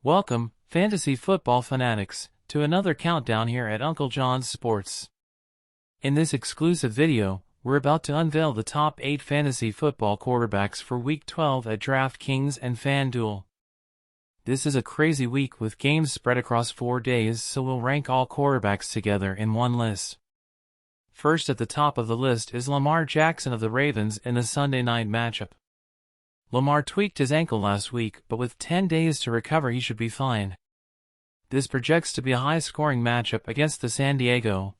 Welcome, fantasy football fanatics, to another countdown here at Uncle John's Sports. In this exclusive video, we're about to unveil the top 8 fantasy football quarterbacks for Week 12 at DraftKings and FanDuel. This is a crazy week with games spread across 4 days, so we'll rank all quarterbacks together in one list. First at the top of the list is Lamar Jackson of the Ravens in the Sunday night matchup. Lamar tweaked his ankle last week, but with 10 days to recover he should be fine. This projects to be a high-scoring matchup against the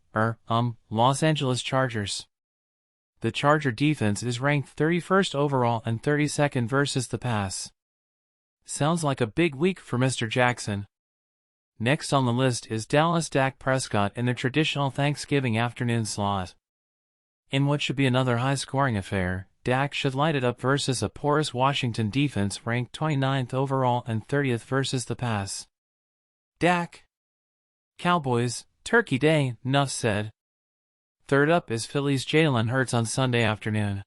Los Angeles Chargers. The Charger defense is ranked 31st overall and 32nd versus the pass. Sounds like a big week for Mr. Jackson. Next on the list is Dallas Dak Prescott in the traditional Thanksgiving afternoon slot. In what should be another high-scoring affair, Dak should light it up versus a porous Washington defense ranked 29th overall and 30th versus the pass. Dak. Cowboys, Turkey Day, nuff said. Third up is Philly's Jalen Hurts on Sunday afternoon.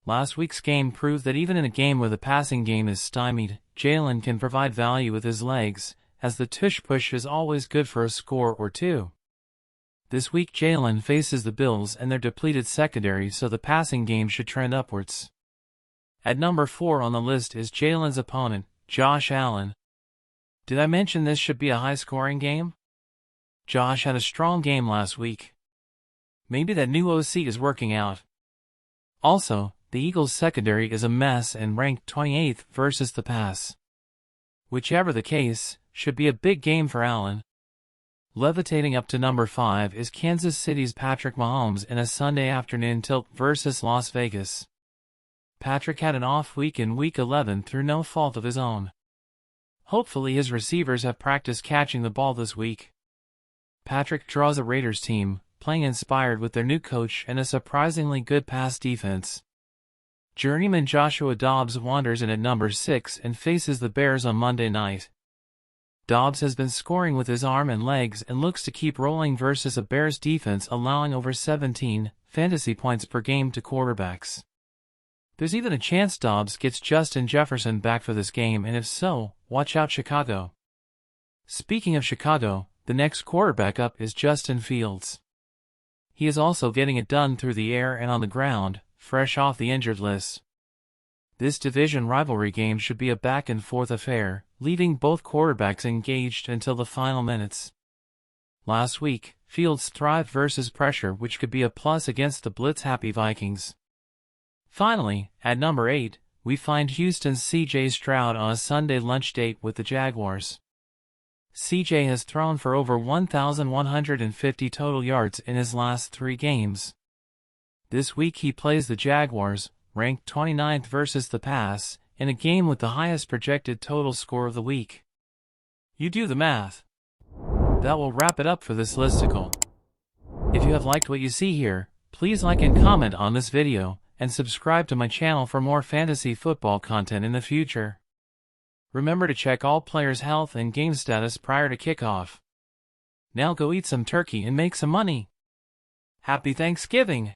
Last week's game proved that even in a game where the passing game is stymied, Jalen can provide value with his legs, as the tush-push is always good for a score or two. This week Jalen faces the Bills and their depleted secondary, so the passing game should trend upwards. At number 4 on the list is Jalen's opponent, Josh Allen. Did I mention this should be a high-scoring game? Josh had a strong game last week. Maybe that new OC is working out. Also, the Eagles' secondary is a mess and ranked 28th versus the pass. Whichever the case, should be a big game for Allen. Levitating up to number 5 is Kansas City's Patrick Mahomes in a Sunday afternoon tilt versus Las Vegas. Patrick had an off week in Week 11 through no fault of his own. Hopefully his receivers have practiced catching the ball this week. Patrick draws a Raiders team, playing inspired with their new coach and a surprisingly good pass defense. Journeyman Joshua Dobbs wanders in at number 6 and faces the Bears on Monday night. Dobbs has been scoring with his arm and legs and looks to keep rolling versus a Bears defense allowing over 17 fantasy points per game to quarterbacks. There's even a chance Dobbs gets Justin Jefferson back for this game, and if so, watch out Chicago. Speaking of Chicago, the next quarterback up is Justin Fields. He is also getting it done through the air and on the ground, fresh off the injured list. This division rivalry game should be a back-and-forth affair, leaving both quarterbacks engaged until the final minutes. Last week, Fields thrived versus pressure, which could be a plus against the blitz-happy Vikings. Finally, at number 8, we find Houston's C.J. Stroud on a Sunday lunch date with the Jaguars. C.J. has thrown for over 1,150 total yards in his last 3 games. This week he plays the Jaguars, ranked 29th versus the pass, in a game with the highest projected total score of the week. You do the math. That will wrap it up for this listicle. If you have liked what you see here, please like and comment on this video, and subscribe to my channel for more fantasy football content in the future. Remember to check all players' health and game status prior to kickoff. Now go eat some turkey and make some money. Happy Thanksgiving!